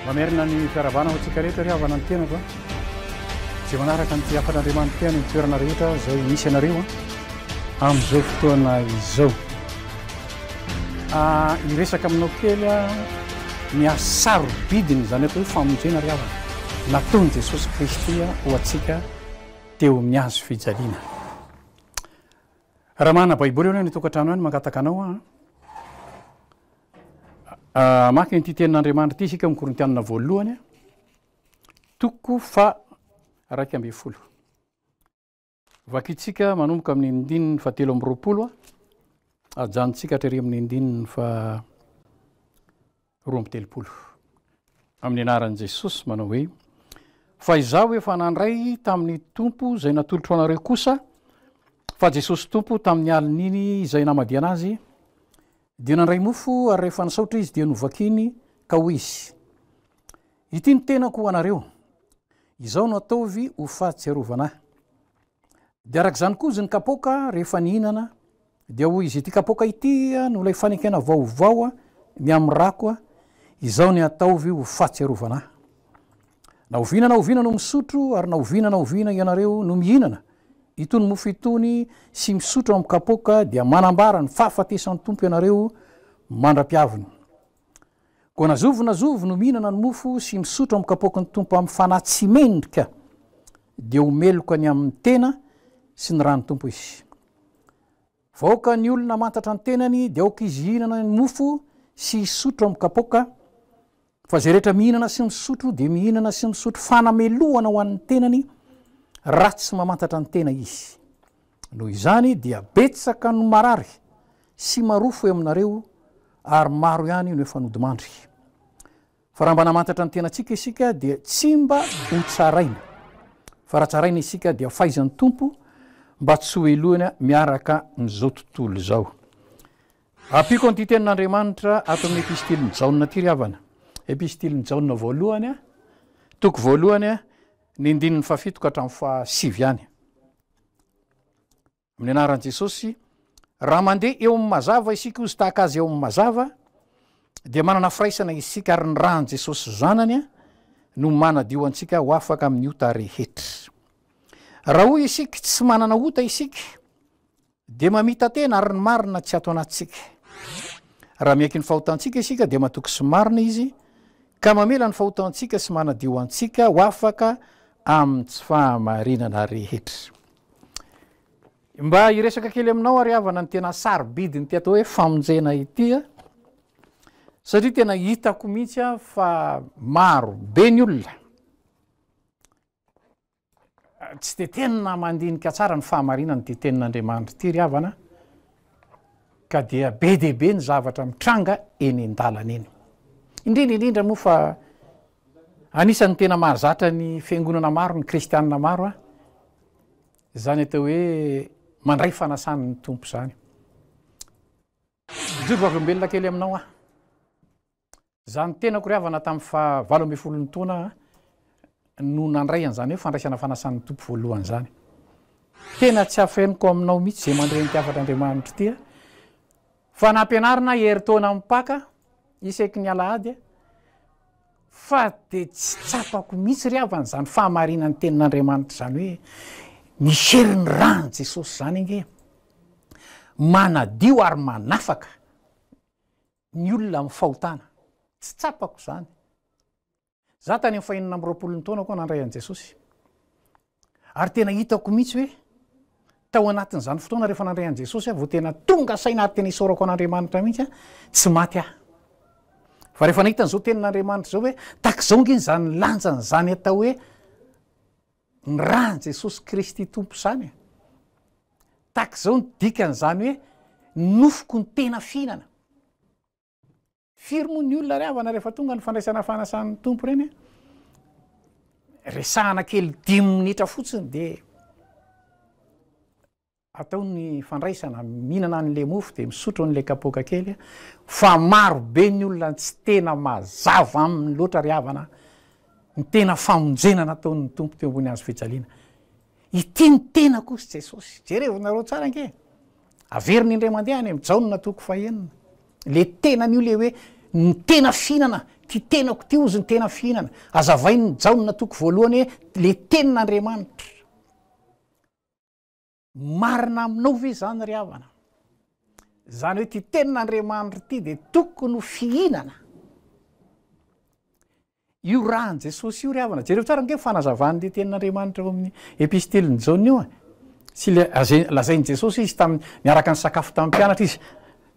mamerina ny fiaravana ho tsika rehetra ry havana ny tenako zay manaraka ny ty afan'andriamanitra ny toerana rehetra zay misy anareo amin'izao fotoana izao iresaka aminao kely ny asarobidiny zany atao hoe famonjena ry havana nataony Jesosy Kristy ho atsika teo miazo fijaliana. Raha manana baiboly eo ny tokantrano any mangataka anao maky nyty tenin'Andriamanitra ty isika amin'ny Korintianina voalohany toko fa 2:10 vakitsika manomboka amin'ny 7:20 ajanontsika hatrary amin'ny 7:30 amin'ny anaran'i Jesosy manao hoe fa izaho efa nandray tamin'ny tompo izay natolotro anareo kosa fa Jesosy tompo tamin'ny alin'iny izay namadiana azy dia nandray mofo ary rehefa nisaotra izy dia novakiny ka ho izy ity ny tenako ho anareo izao no ataovy ho fahatsiarovana ahy dia arak'izany koa izy ny kapoaka rehefa nihinana dia hoy izy ity kapoaka ity no ilay fanekena vaovao ny amin'ny rako izao ny ataovy ho fahatsiarovana ahy na oviana no misotro ary na oviana ianareo no mihinana itony mofo itony sy misotro amin'ny kapoaka dia manambara ny fahafatesan'ny tompo ianareo mandra-piaviny. Koa nazovo no mihinana ny mofo sy misotro amin'ny kapoaka ny tompo amin'ny fanahy tsy mendrika dia homeloka ny amin'ny tena sy ny rany tompo izy. Vaoka ny olona mantatra ny tenany dia aoka izy hihinana ny mofo sy hisotro amin'ny kapoaka fa zay rehetra mihinana sy misotro dia mihinana sy misotro fanamelohana ho an'ny tenany raha tsy mamantatra ny tena izy. Noho izany dia betsaka no marary sy marofo aminareo ary maro ihany no efa nodimandry. Fa raha mba namantatra ny tenantsika isika dia tsy mba ho tsaraina fa raha tsaraina isika dia fahaizan'ny tompo mba tsy ho elohana miaraka n'izao tontolo izao. Apiko an'ity tenin'Andriamanitra ato amin'ny epistiliny Jaona ty ry havana. Epistiliny Jaona voalohany toko voalohany ny 7 ka hatramin'ny 7 ihany. Amin'ny anaran'i Jesosy raha mandeha eo amin'ny mazava isika ozy tahaka azy eo amin'ny mazava dia manana firaisana isika ary ny rahan'i Jesosy zanany no manadio antsika ho afaka amin'ny ota rehetra. Raha hoy isika tsy manana ota isika dia mamita tena ary ny marina tsy ato anatsika. Raha miaiky ny fahotantsika isika dia matoky sy marina izy ka mamela ny fahotantsika sy manadio antsika ho afaka amin'ny tsy fahamarinana rehetra. Mba iresaka kely aminao ary havana ny tena sarobidiny ty atao hoe famonjena ity satria tena hitako mihitsy fa maro be ny olona tsy de tena mandinika tsara ny fahamarinana ty tenin'Andriamanitra ty ry havana ka dia be dia be ny zavatra mitranga eny an-dalana eny. Indrindra moa fa anisan'ny tena mahazatra ny fiangonana maro ny kristianina maro zany atao hoe mandray fanasan'ny tompo zany. Jovavolombelona kely aminao zany tenako ry havana tamin'ny 18 taona no nandray an'izany hoe fandraisana fanasan'ny tompo voalohany zany. Tena tsy afeniko aminao mihitsy zay mandray ny tiafatr'Andriamanitra ty fa nampianarina herintaona mipaka isaiky ny alahady fa de tsy tsapako mihitsy ry havana zany fahamarinan'ny tenin'Andriamanitra zany hoe misery ny rany Jesosy zany inge manadio ary manafaka ny olona amin'ny fahotana. Tsy tsapako zany. Za tany amin'ny 20 taona koa nandray an'i Jesosy ary tena hitako mihitsy hoe tao anatin'izany fotoana rehefa nandray an'i Jesosy vao tena tonga saina ary tena isaorako an'Andriamanitra mihitsy tsy maty fa rehefa nahita n'izao tenin'Andriamanitra zao hoe takizao ngeny zany lanjany zany atao hoe ny rany Jesosy Kristy tompo zany takizao ny dikan'izany hoe nofoko ny tena fihinana. Firy moa ny olona ry havana rehefa tonga ny fandraisana fanasan'ny tompo reny resahana kely 10 minitra fotsiny dia atao ny fandraisana mihinana an'le mofo dia misotro an'le kapoaka kely fa maro be ny olona tsy tena mazava amin'ny loatra ry havana ny tena famonjena nataon'ny tompo teo ambony azo fijaliana. Ity ny tena kosa Jesosy jerevonareo tsara ange averiny indray mandeha any amin'ny Jaona toko 1 le tena ny olona hoe ny tena fihinana ty tenako ty ozy ny tena fihinana azavai ny jaonina toko voalohany hoe le tenin'Andriamanitra marina aminao ve zany ry havana zany hoe ty tenin'Andriamanitra ty de tokony ho fihinana io rahan Jesosy io ry havana jereo tsara nge fanazavany le tenin'Andriamanitra eo amin'ny episteliny Jaona io sy le lazainy Jesosy izy miaraka ny sakafo tamin'ny mpianatra izy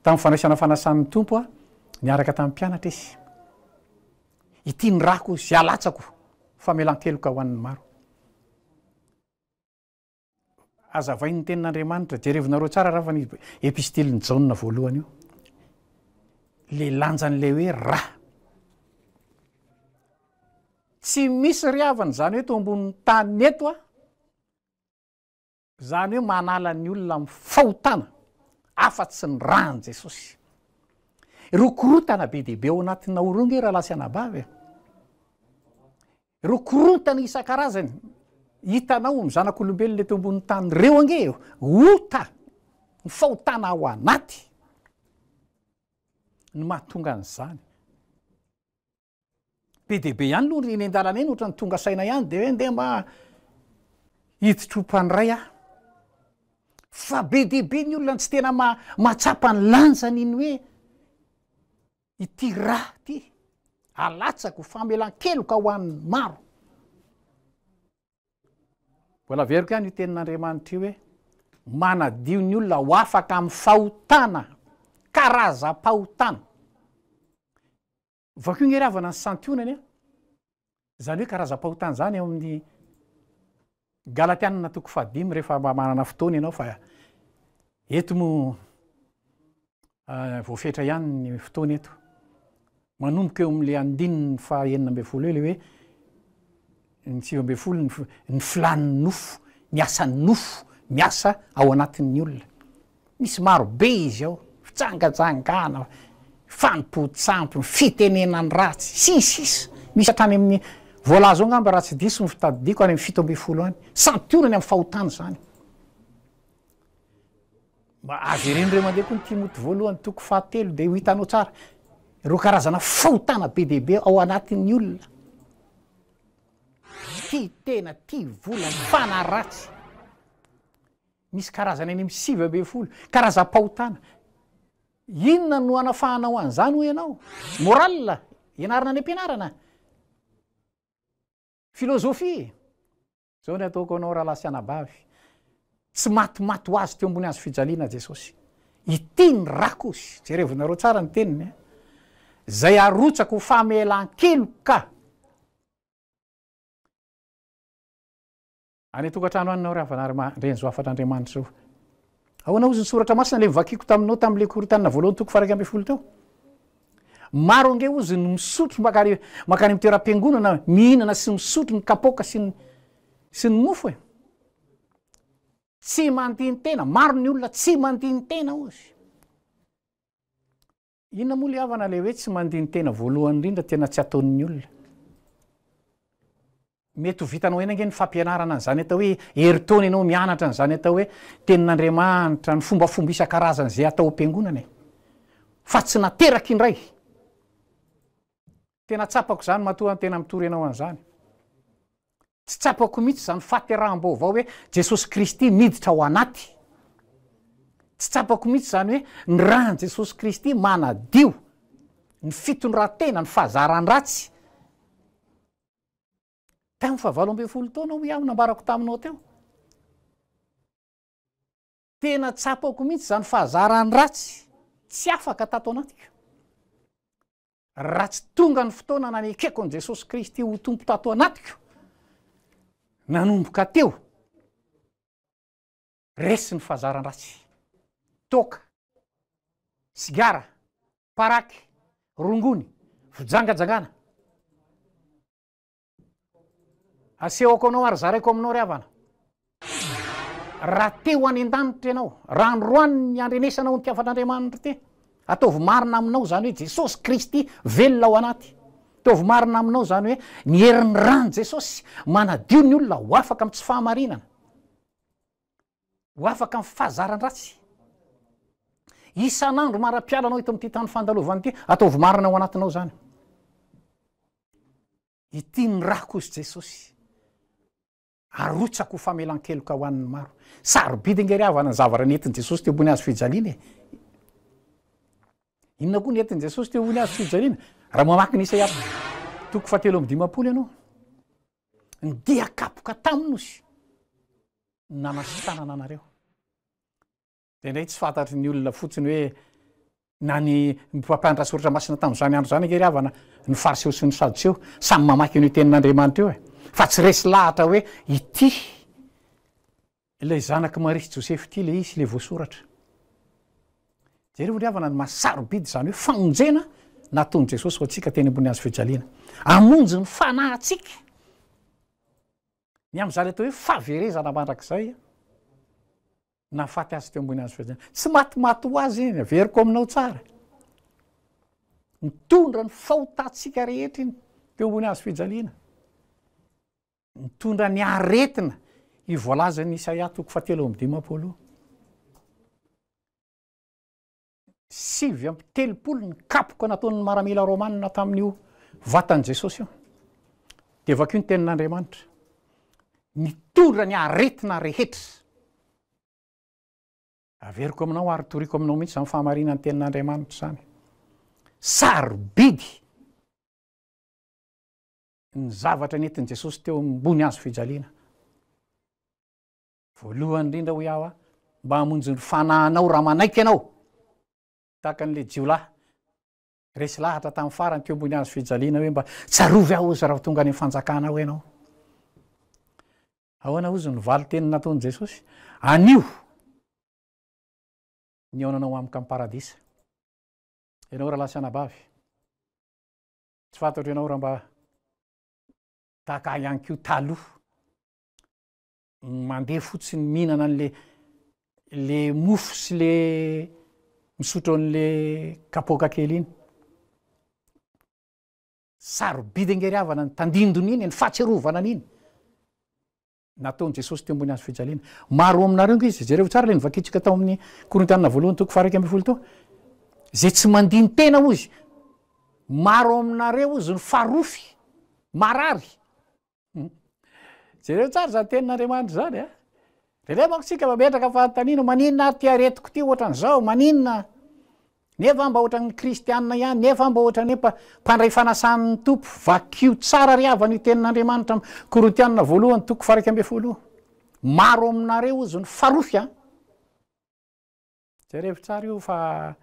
tamin'ny fanaisana fanasan'ny tompo niaraka tamin'ny mpianatra izy ity ny rako sy alatsako famelan-keloka ho an'ny maro azavain'ny tenin'Andriamanitra jerevinareo tsara raha fa ny episteliny Jaona voalohany io le lanjan'le hoe ra tsy misy ry havana zany hoe to ambonin'ny tany eto zany hoe manala ny olona amin'ny fahotana afa-tsy ny rahan Jesosy rokorotana be dehibe ao anatin'ny naoronge raha lasy anabavy rokorotana isan-karazany hitanao ny zanak'olombelona le to ambonin'ny tany reo ange ota ny fahotana ao anaty ny mahatonga an'izany be dehibe ihany aloha ny an-dalana eny ohatra ny tonga saina ihany de hoe ndeha mba hiditro mpandray fa be dehibe ny olona tsy tena mahatsapa ny lanjany iny hoe ity raha ty alatsako famelan-keloka ho an'ny maro mbola veriko ihany io tenin'Andriamanitra io hoe manadio ny olona ho afaka amin'ny fahotana karazam-pahotana vako io nge ry havana ny santionany zany hoe karazam-pahotana zany eo amin'ny Galatianina toko 5 rehefa manana fotoana ianao fa eto mo voafetra ihany ny fotoana eto manomboka eo amin'le 9:9 le hoe ny 9 ny filan'ny nofo miasan'ny nofo miasa ao anatin'ny olona misy maro be izy ao fitsangajangana fanompo-tsampy fitenenany ratsy sisy misy hatrany amin'ny voalazo angamba raha tsy diso ny fitadidiko any amin'ny 7 any santionany amin'ny fahotana zany azy ireny reo mandeha koa ny Timoty voalohany toko 7 de ho hitanao tsara ro karazana fahotana be dehibe ao anatin'ny olona ty tena ty volany fanaratsy misy karazany any amin'ny 7 karazam-pahotana inona no anafahanao an'izany ho ianao moral ianarana any am-pianarana filozofia zao ny ataoko anao raha lasy anabavy tsy matimaty ho azy teo ambony azy fijaliana Jesosy ity ny rakosy jerevinareo tsara ny teniny zay arotsako ho famelan-keloka any tokantrano anynao ry havana reny zo afatr'Andriamanitra io ahoana ozy ny soratra masina le mivakiko taminao tamin'le korintanina voalohany toko 1 teo maro ange ozy ny misotro makany amin'ny toeram-piangonana mihinana sy misotro ny kapoka sy ny mofo tsy mandiny tena maro ny olona tsy mandiny tena ozy inona moa le havana le hoe tsy mandiny tena voalohany indrindra tena tsy ataon'ny olona mety ho vitanao ena nge ny fampianarana n'izany atao hoe heritaona ianao mianatra n'izany atao hoe tenin'Andriamanitra ny fombafomba isan-karazany zay atao am-piangonana fa tsy nateraka indray tena tsapako zany matoa ny tena mitory ianao an'izany tsy tsapako mihitsy zany fahateraham-baovao hoe Jesosy Kristy miditra ao anaty tsy tsapako mihitsy zany hoe ny rahan Jesosy Kristy manadio ny fitondran-tena ny fahazaran ratsy tamin'ny 17 taona ho iaho nambarako taminao teo tena tsapako mihitsy zany fahazaran ratsy tsy afaka tato anatika raha tsy tonga ny fotoana nanekeko an Jesosy Kristy ho tompo tato anatiko nanomboka teo resy ny fahazaran ratsy toka sigara paraky rongony fijangajangana asehoko anao ary zaraiko aminao ry havana raha teo any an-danitra ianao raha androany ny andrenesanao ny tiafatr'Andriamanitra te ataovy marina aminao zany hoe Jesosy Kristy velona ao anaty ataovy marina aminao zany hoe ny herin'ny rany Jesosy manadio ny olona ho afaka amin'ny tsy fahamarinana ho afaka amin'ny fahazaran-dratsy isan'andro mara-pialanao ito amin'ity tany fandalovana ity, ataovy marina ao anatinao zany. Ity ny rako izy Jesosy. Arotsako ho famelan-keloka ho an'ny maro. Sarobidy ingeriavana ny zavatra nentin' Jesosy teo ambony hazo fijaliana. Inona koa nentin' Jesosy teo ambony hazo fijaliana? Raha mamaky ny Isaia 7:15 ianao. Ny dia kapoka taminy izy nanasitanana anareo. De ndray tsy fantatry ny olona fotsiny hoe na ny mpampianatra soratra masina tamin'izany andro zany ingeriavana ny fariseo sy ny sadoseo samy mamaky ny tenin'Andriamanitra eo fa tsy resy lahatra hoe ity ilay zanaky Maria Joseph ity le izy le voasoratra. Jereo ingeriavana ny masarobidy zany hoe famonjena nataon'i Jesosy ho antsika teny ambony hazo fijaliana. Amonjy ny fanahintsika. Ny amin'izany atao hoe fahaverezana mandrakizay nafaty azy teo ambony hazo fijaliana. Tsy matimaty ho azy iny, averiko aminao tsara. Mitondra ny fahotantsika rehetra iny teo ambony hazo fijaliana. Mitondra ny aretina ivoalazan'ny Isaia 7:15. 7:30 ny kapoka nataon'ny maramila romanina tamin'io vatan'i Jesosy io. De vakio ny tenin'Andriamanitra. Mitondra ny aretina rehetra. Averiko aminao ary toriko aminao mihitsy zany fahamarinana ny tenin'Andriamanitra zany. Sarobidy ny zavatra nentin' Jesosy teo ambony hazo fijaliana. Voalohany indrindra ho iaho mba hamonjy ny fanahinao raha manaiky ianao. Tahaka an'le jiolahy resy lahatra tamin'ny farany teo ambony hazo fijaliana hoe mba tsarovy aho ozy raha tonga any fanjakana ao ianao. Ahoana ozy ny valo teny nataon'i Jesosy? Anio ny aonanao amika amin'ny paradisa. Ianao raha lasanabavy. Tsy fantatro ianao raha mba tahaka ihany koa taloha mandeha fotsiny mihinana le mofo sy le misotro an'le kapoka kely iny. Sarobidy ingeriavana ny tandindony iny, ny fahatserovana an'iny. Nataon'i Jesosy teo ambony hazo fijaliana. Maro aminareo izy, jereo tsara le nivakitsika tao amin'ny Korintianina 2:12 tao. Zay tsy mandiny tena ozy. Maro aminareo ozy ny farofy, marary. Jereo tsara zany tenin'Andriamanitra zany a. Rele manko tsika mametraka fahantanina, maninona ary ty aretiko ty ohatran'izao, maninona? Nefa mba ohatran'ny kristianina ihany, nefa mba ohatran'ny mpandray fanasan'ny tompo, vakio tsara riavana io tenin'Andriamanitra Korintianina 2:12. Maro aminareo ozy ny farofy a. Jereo tsara io fa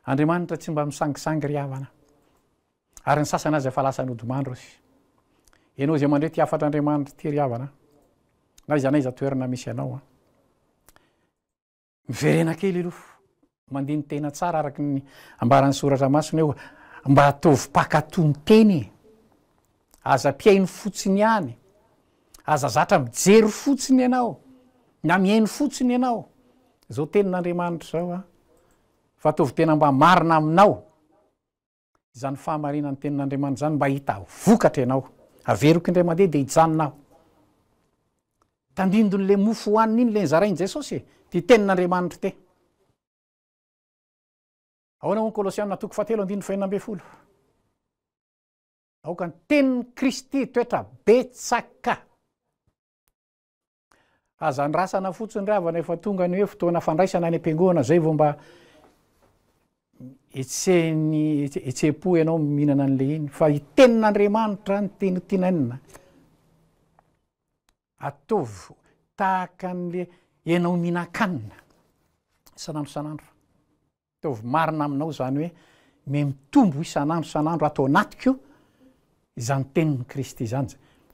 Andriamanitra tsy mba misangisangy riavana. Ary ny sasana azy efa lasa nodimandro izy. Ianao zay mandray ty afatr'Andriamanitra ty riavana. Na iza naiza toerana misy ianao a. Miverena kely aloha. Mandiny tena tsara araky ny ambaran'ny soratra masina eo. Mba ataovy mpakatony teny. Aza piainy fotsiny ihany. Aza zatra mijery fotsiny ianao. Na mihainy fotsiny ianao. Zao tenin'Andriamanitra zao a. Fa ataovy tena mba marina aminao. Izany fahamarinan'ny tenin'Andriamanitra zany mba hita vokatra ianao. Averiko indray mandeha dia hijanonao. Tandindon'le mofo hoaniny iny le nizarainy Jesosy. Ty tenin'Andriamanitra te. Ahoana ho Kolosianina 3:7-9. Aoka ny tenin'ny Kristy toetra betsaka. Aza nyrasana fotsiny riavana efa tonga ny hoe fotoana fandraisana any am-piangonana zay vao mba etsepo ianao mihinana an'le iny. Fa i tenin'Andriamanitra ny teny tinainina. Ataovy tahaka an'le ianao mihinan-kanina isan'andro. Ataovy marina aminao zany hoe mitombo isan'andro atao anatiko izany tenin'ny Kristy zany.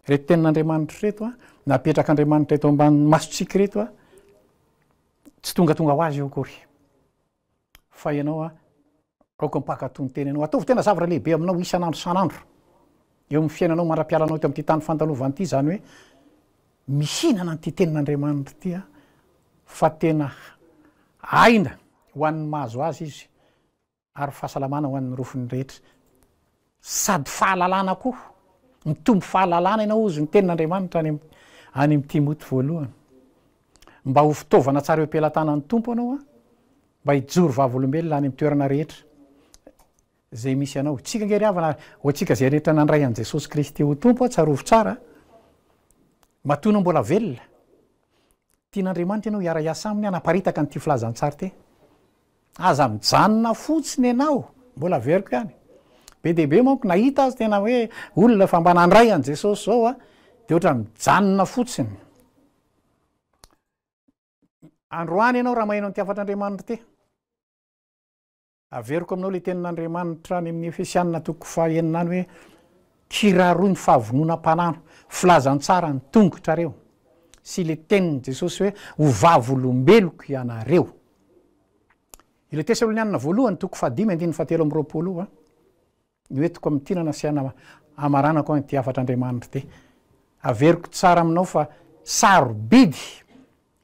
Reto tenin'Andriamanitra reto a, napetrak'Andriamanitra eto ambany masontsika reto a, tsy tonga ho azy eo akory. Fa ianao a, aoka mpakatony teny ianao. Ataovy tena zavatra lehibe aminao isan'andro. Eo amin'ny fiainanao mandra-pialanao eto amin'ity tany fandalovana ity zany hoe mihinana an'ity tenin'Andriamanitra ity a, fa tena aina ho an'ny mahazo azy izy ary fahasalamana ho an'ny rofiny rehetra. Sady fahalalana koa. Mitombo fahalalana ianao ozy ny tenin'Andriamanitra any amin'ny Timoty 1. Mba ho fitaovana tsara eo am-pelantanan'ny tompo ianao a, mba hijoro vavolombelona any amin'ny toerana rehetra zay misy anao. Tsika nge ry havana ho atsika zay rehetra nandray an' Jesosy Kristy ho tompo tsarovo tsara matona mbola velona tian'Andriamanitra ianao hiara-iasa aminy anaparitaka nyity filazantsara ty aza mijanona fotsiny ianao mbola veriko ihany be dehibe manko nahita azy tena hoe olona fa mba nandray an' Jesosy zao a de ohatra mijanona fotsiny. Androany ianao raha maheno nitiafatr'Andriamanitra ty averiko aminao le tenin'Andriamanitra any amin'ny Efesianina toko fahaeninany hoe kiraroy ny fahavonona-panano filazantsara ny tongotrareo sy le teniny Jesosy hoe ho vavolombeloko ianareo. Ile Tesalonianina voalohany toko 5:17 noetiko amin'ny tinana sy amaranako any ty afatr'Andriamanitra ty. Averiko tsara aminao fa sarobidy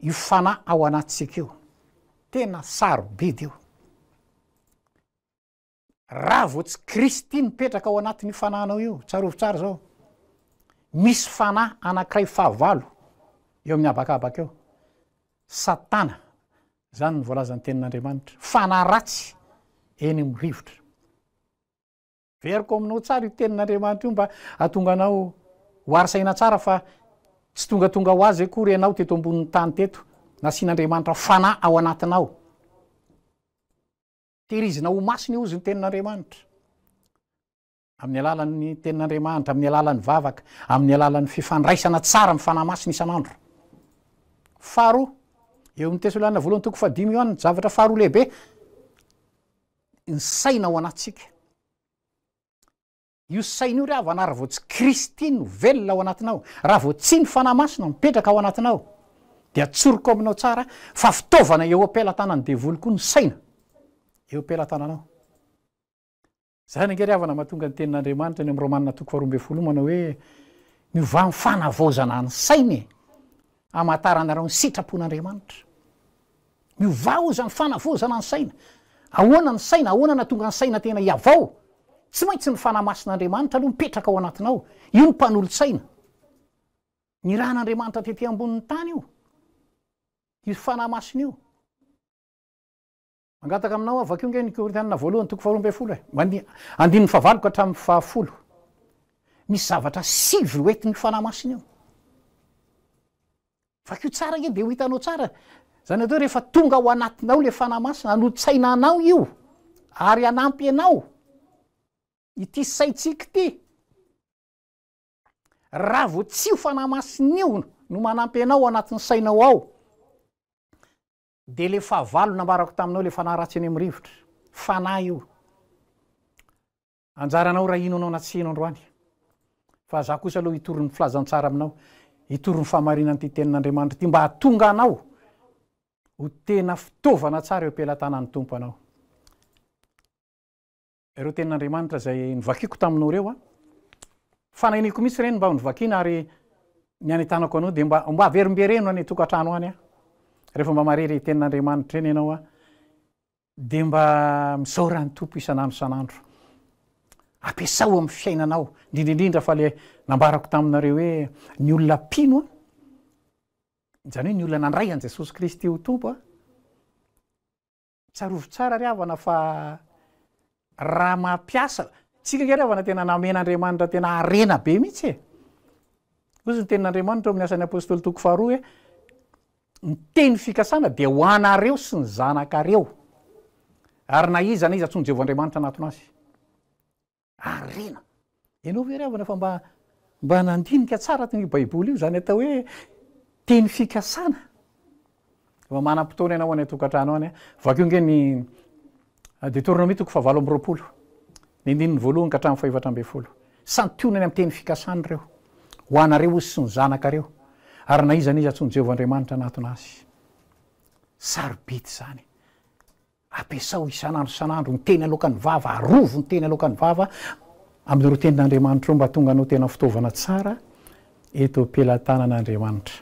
io fanahy ao anatsika io, tena sarobidy io. Raha vao tsy Kristy mipetraka ao anatin'io fanahinao io, tsarovo tsara zao, misy fanahy anankiray fahavalo eo amin'ny abakabaka eo. Satana, zany ny voalazan'ny tenin'Andriamanitra, fanahy ratsy eny amin'ny rivotra. Veriko aminao tsara io tenin'Andriamanitra io mba atonga anao ho arisaina tsara fa tsy tongatonga ho azy akory ianao teto ambonin'ny tany teto nasian'Andriamanitra fanahy ao anatinao. Tehirizina ho masina io izy ny tenin'Andriamanitra amin'ny alalan'ny tenin'Andriamanitra, amin'ny alalan'ny vavaka, amin'ny alalan'ny fifandraisana tsara amin'ny fanahy masina isan'andro. Faharoa, eo amin'ny Tesalonianina voalohany toko 5 io any zavatra faharoa lehibe, ny saina ao anatsika. Io saina io ry havana raha vao tsy Kristy no velona ao anatinao, raha vao tsy ny fanahy masina mipetraka ao anatinao, dia atsoroko aminao tsara fa fitaovana eo am-pelantanan'ny devoly koa ny saina eo am-pelantananao. Zany nge ry havana mahatonga ny tenin'Andriamanitra ny amin'ny Romanina toko 12 manao hoe miova ny fanavozana ny sainy amatarana ny sitrapon'Andriamanitra. Miova oza ny fanavozana ny saina. Ahoana ny saina, ahoana natonga ny saina tena hiavao? Tsy maintsy ny fanahy masin'Andriamanitra aloha mipetraka ao anatinao. Io ny mpanolo-tsaina. Ny rahan'Andriamanitra tetỳ ambonin'ny tany io. Io fanahy masina io. Mangataka aminao avakio nge ny Korintianina voalohany toko 12 andininy fahavaloko hatramin'ny 10. Misy zavatra 7 hoentin'ny fanahy masina io. Vakio tsara nge de ho hitanao tsara. Zany atao rehefa tonga ao anatinao le fanahy masina, anolo-tsaina anao io ary anampy anao ity saitsika ity. Raha vao tsy ho fanahy masina io no manampy anao anatin'ny sainao ao, de le fahavalo nambarako taminao le fanahy ratsy eny amin'ny rivotra, fanahy io. Anjaranao raha ino anao natsino androany, fa za kosa aloha hitory ny filazantsara aminao, hitory ny fahamarinany ty tenin'Andriamanitra ty mba hatonga anao ho tena fitaovana tsara eo am-pelantanan'ny tompo anao. Ireo tenin'Andriamanitra zay nivakiko taminao reo a, fanahiniko misy reny mba ho nivakina ary ny anitanako anao de mba averimbereno any tokantrano any a. Rehefa mba marery tenin'Andriamanitra eny ianao a, de mba misaora ny tompo isan'andro isan'andro. Ampiasao amin'ny fiainanao, indrindrindrindra fa le nambarako taminareo hoe ny olona pino a, zany hoe ny olona nandray an' Jesosy Kristy ho tompo a, tsarovo tsara ry havana fa raha mampiasa, tsika nge ry havana tena namen'Andriamanitra tena arena be mihitsy e. Ozy ny tenin'Andriamanitra amin'ny asan'ny apôstôly toko 2 hoe ny teny fikasana dia ho anareo sy ny zanakareo, ary na iza tsony Jehovah Andriamanitra anatona azy. Arena. Ianao ve ry havana fa mba nandinika tsara ty baiboly io, zany atao hoe teny fikasana. Fa manam-potoana ianao any tokantrano any a. Vakeo nge ny Deutéronomie toko 7:20, ny andininy voalohany ka hatramin'ny 4:12. Santionany amin'ny teny fikasana reo, ho anareo ozy sy ny zanakareo, ary na iza tsony Jehovah Andriamanitra anatona azy. Sarobidy zany. Ampiasao isan'andro isan'andro ny teny alokan'ny vava, arovo ny teny alokan'ny vava amin'ireo tenin'Andriamanitra mba tonga anao tena fitaovana tsara eto am-pelantanan'Andriamanitra.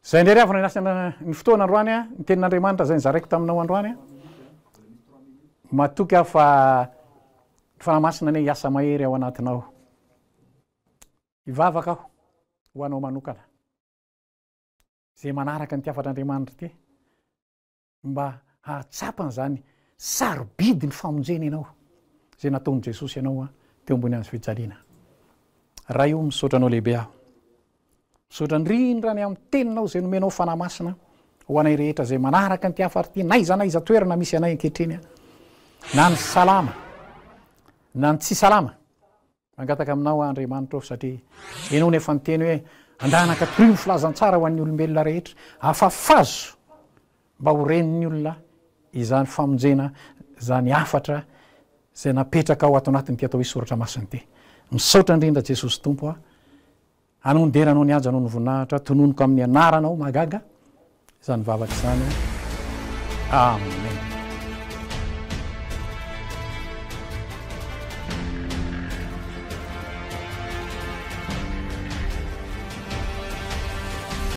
Zay ndray ry havana ny fotoana androany a, ny tenin'Andriamanitra zay nizaraiko taminao androany a, matoky aho fa fanahy masina ane hiasa mahery ao anatinao. Hivavaka aho ho anao manokana zay manaraka ny tiafatr'Andriamanitra ty, mba atsapany zany sarobidy ny famonjena ianao zay nataony jesosy ianao teo ambony azy fijaliana raha io misaotranao lehibe aho misaotra ndrindrany amin'ny teninao zay nomenao fanahy masina ho anay rehetra zay manaraka ny tiafarity naizanaiza toerana misy anay ankehitriny na ny salama na ny tsy salama mangataka aminao Andriamanitra satria ianao nefa nyteny hoe andanaka toroy filazantsara ho an'ny olombelona rehetra afafazo mba ho renin'ny olona izany famonjena zany afatra zay napetraka ao ato anatiny ty atao hoe soratra masiny ty misaotra indrindra Jesosy tompo anonderanao ny aja anao ny voninahitra tononoko amin'ny anaranao magaga zany vavaka izany amen.